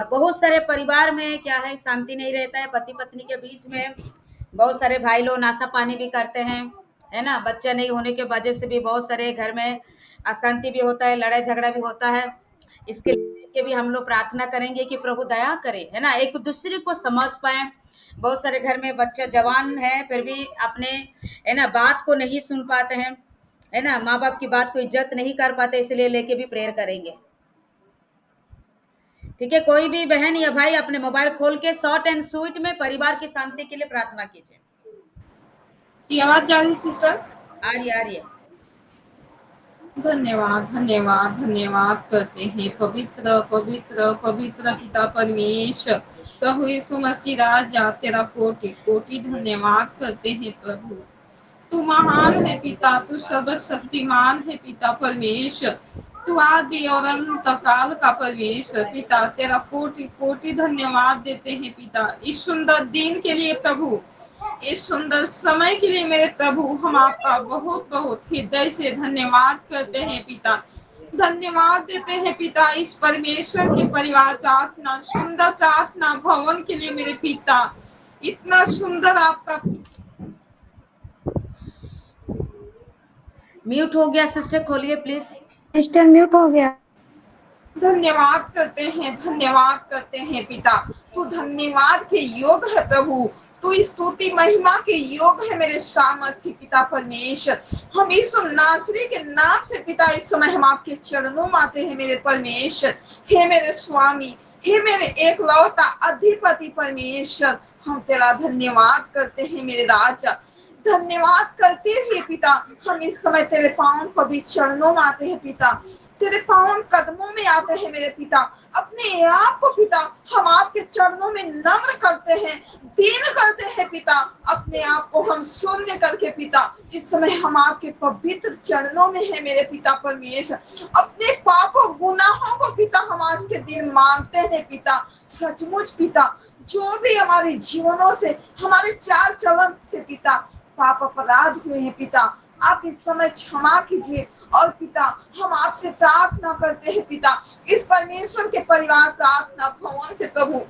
और बहुत सारे परिवार में क्या है, शांति नहीं रहता है पति पत्नी के बीच में। बहुत सारे भाई लोग नाशा पानी भी करते हैं, है ना। बच्चा नहीं होने के वजह से भी बहुत सारे घर में अशांति भी होता है, लड़ाई झगड़ा भी होता है। इसके लिए भी हम लोग प्रार्थना करेंगे कि प्रभु दया करे, है ना, एक दूसरे को समझ पाए। बहुत सारे घर में बच्चा जवान है फिर भी अपने, है ना, बात को नहीं सुन पाते हैं, है ना, माँ बाप की बात को इज्जत नहीं कर पाते, इसलिए लेके भी प्रेयर करेंगे। ठीक है, कोई भी बहन या भाई अपने मोबाइल खोल के शॉर्ट एंड स्वीट में परिवार की शांति के लिए प्रार्थना कीजिए। जी आवाज जा रही सिस्टर? आ रही है। धन्यवाद धन्यवाद धन्यवाद करते हैं पवित्र पवित्र पवित्र पिता परमेश्वर, प्रभु यीशु मसीह राजा, तेरा कोटि कोटि धन्यवाद करते हैं प्रभु। तू महान है पिता, तू सर्वशक्तिमान है पिता परमेश्वर, तू आदि और अंत काल का परमेश्वर पिता, तेरा कोटि कोटि धन्यवाद देते हैं पिता इस सुंदर दिन के लिए प्रभु, इस सुंदर समय के लिए मेरे प्रभु। हम आपका बहुत बहुत हृदय से धन्यवाद करते हैं पिता, धन्यवाद देते हैं पिता इस परमेश्वर के परिवार प्रार्थना, सुंदर प्रार्थना भवन के लिए मेरे पिता। इतना सुंदर आपका म्यूट हो गया सिस्टर, खोलिए प्लीज। सिस्टर म्यूट हो गया। धन्यवाद करते हैं पिता। तू धन्यवाद के योग है प्रभु, तू स्तुति महिमा के योग है मेरे सामर्थ्य पिता परमेश्वर। हम यीशु नासरी के नाम से पिता इस समय हम आपके चरणों में आते हैं मेरे परमेश्वर। हे मेरे स्वामी, हे मेरे एक लौता अधिपति परमेश्वर, हम तेरा धन्यवाद करते हैं मेरे राजा। धन्यवाद करते हुए पिता हम इस समय तेरे पावन पवित्र चरणों में आते हैं पिता, तेरे पावन कदमों में आते हैं मेरे पिता। अपने आप को पिता हम आपके चरणों में नम्र करते हैं, दीन करते हैं पिता। अपने आप को हम शून्य करके पिता इस समय हम आपके पवित्र चरणों में है मेरे पिता परमेश्वर। अपने पापों गुनाहों को पिता हम आज के दिन मानते हैं पिता। सचमुच पिता जो भी हमारे जीवनों से, हमारे चाल चलन से पिता पाप अपराध हुए हैं पिता, आप इस समय क्षमा कीजिए। और पिता हम आपसे प्रार्थना करते हैं पिता इस परमेश्वर के परिवार प्रार्थना भवन से प्रभु,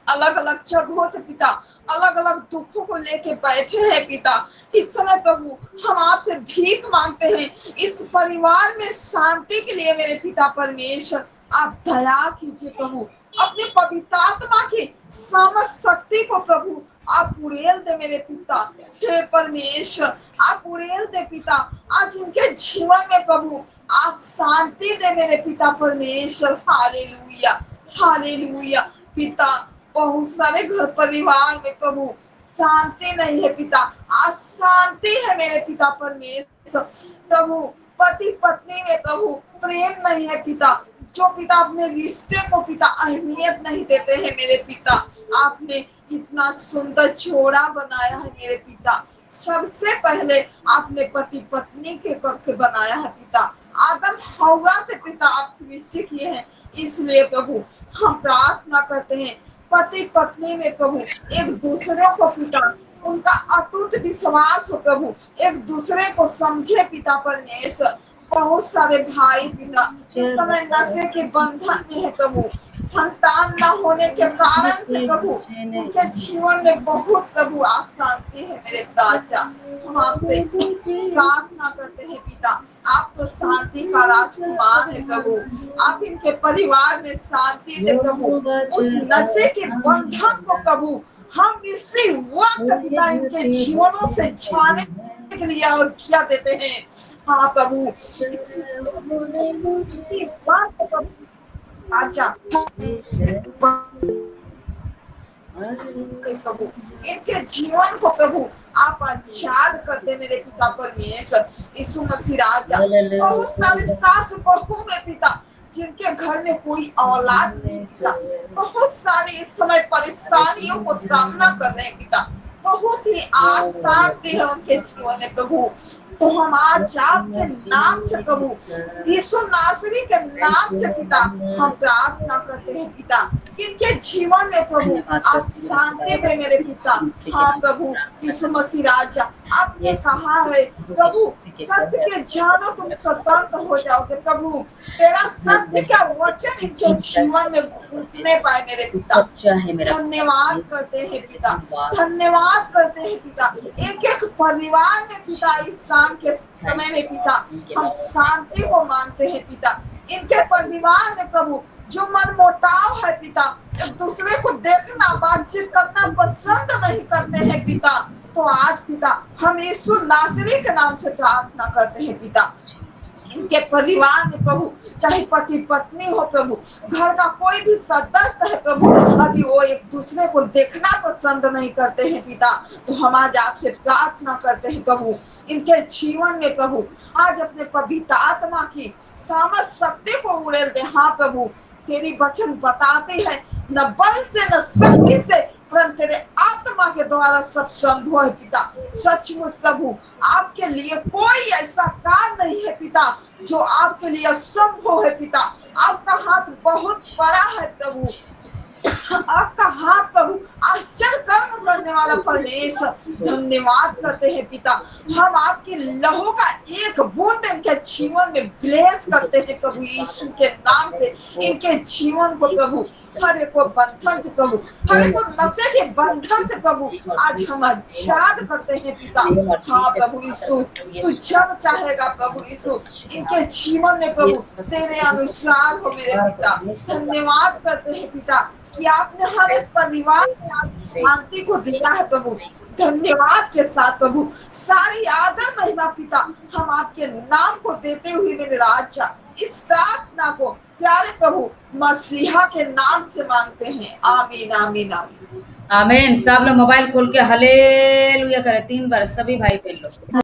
अलग अलग जगहों से पिता अलग अलग दुखों को लेके बैठे हैं पिता। इस समय प्रभु हम आपसे भीख मांगते हैं इस परिवार में शांति के लिए मेरे पिता परमेश्वर। आप दया कीजिए प्रभु, अपने पवित्र आत्मा की समझ शक्ति को प्रभु आप उड़ेल दे मेरे पिता। हे परमेश्वर आप उड़ेल दे पिता, आज इनके जीवन में प्रभु आप शांति दे मेरे पिता परमेश्वर। हालेलुया हालेलुया पिता। बहुत सारे घर परिवार में प्रभु शांति नहीं है पिता, आज शांति है मेरे पिता परमेश्वर। प्रभु पति पत्नी में प्रभु प्रेम नहीं है पिता, जो पिता अपने रिश्ते को पिता अहमियत नहीं देते हैं मेरे पिता। आपने इतना सुंदर जोड़ा बनाया है मेरे पिता, सबसे पहले आपने पति पत्नी के करके बनाया है पिता। आदम हव्वा से पिता आप सृष्टि किए हैं, इसलिए प्रभु हम प्रार्थना करते हैं पति पत्नी में प्रभु एक दूसरे को पिता उनका अटूट विश्वास हो प्रभु, एक दूसरे को समझे पिता परमेश्वर। बहुत सारे भाई पिता इस समय नशे के बंधन में है प्रभु, संतान न होने के कारण से प्रभु उनके जीवन में बहुत प्रभु अशांति है मेरे राजा। हम आपसे प्रार्थना करते हैं पिता, आप तो शांति का राजकुमार है प्रभु, आप इनके परिवार में शांति दे प्रभु। उस नशे के बंधन को प्रभु हम इसी वक्त पिता इनके जीवनों से छुड़ाने के लिए आज्ञा देते हैं। हाँ प्रभु अच्छा प्रभु इनके जीवन को प्रभु आप आजाद कर दे मेरे पिता परमेश्वर यीशु मसीह राजा। बहुत सारे सास बहू में पिता जिनके घर में कोई औलाद नहीं पिता, बहुत सारे इस समय परेशानियों को सामना कर रहे हैं पिता, बहुत ही आसान है उनके जीवन में प्रभु। तो हम आज आपके नाम से प्रभु यीशु नासरी के नाम से पिता हम प्रार्थना करते हैं पिता, इनके जीवन में प्रभु धन्यवाद आज करती हूँ मेरे शांति खुदाया दे मेरे प्रभु पिता। यीशु मसीह के हाँ नाम से प्रभु प्रार्थना यीशु करती मसीह राजा, हूँ। आपने यीशु कहा मसीह है प्रभु की प्रभु शक्ति के सत्य द्वारा के प्रभु जानो तुम मेरा खुदाया स्वतंत्र हो प्रभु जाओगे प्रभु। तेरा सत्य का वचन इनके जीवन में घुसने परमेश्वर पाए मेरे तू पिता। सच्चा है मेरा खुदाया धन्यवाद यीशु करते हैं मसीह पिता, धन्यवाद धन्यवाद करते हैं पिता। एक एक परिवार में पिता इस शाम के थैंक समय यू में पिता उनके हम बारे शांति को मांगते हैं पिता। इनके परिवार में प्रभु जो मन मुटाव है पिता, एक दूसरे को देखना बातचीत करना पसंद नहीं करते हैं पिता, तो आज पिता हम यीशु नासरी के नाम से प्रार्थना करते हैं पिता। इनके परिवार में प्रभु चाहे पति पत्नी हो प्रभु, घर का कोई भी सदस्य है प्रभु, यदि वो एक दूसरे को देखना पसंद नहीं करते हैं पिता, तो हम आज आपसे प्रार्थना करते हैं प्रभु इनके जीवन में प्रभु आज अपने पवित्र आत्मा की सामर्थ शक्ति को उड़ेल दे। हाँ प्रभु, तेरी वचन बताती है न बल से न शक्ति से परंतु तेरे आत्मा के द्वारा सब संभव है पिता। सचमुच प्रभु आपके लिए कोई ऐसा कार्य नहीं है पिता जो आपके लिए असंभव है पिता। आपका हाथ बहुत बड़ा है प्रभु, आपका हाथ प्रभु आश्चर्य कर्म करने वाला परमेश्वर। धन्यवाद करते हैं पिता, हम आपके लहू का एक बूंद इनके जीवन में ब्लेस करते हैं प्रभु यीशु के नाम से। इनके जीवन को प्रभु हर एक को बंधन से प्रभु, हर एक को नशे के बंधन से प्रभु आज हम आजाद करते हैं पिता। हाँ प्रभु यीशु, तू जब चाहेगा प्रभु यीशु इनके जीवन में प्रभु तेरे अनुसार हो मेरे पिता। धन्यवाद करते हैं पिता कि आपने हर एक परिवार में आपकी शांति को दिया है प्रभु। धन्यवाद के साथ प्रभु सारी आदर महिमा पिता हम आपके नाम को देते हुए मेरे राजा इस प्रार्थना को प्यारे प्रभु मसीहा के नाम से मांगते हैं। आमीन आमीन आमीन। आमीन। सब लोग मोबाइल खोल के हालेलुया करें 3 बार, सभी भाई बहन लोग।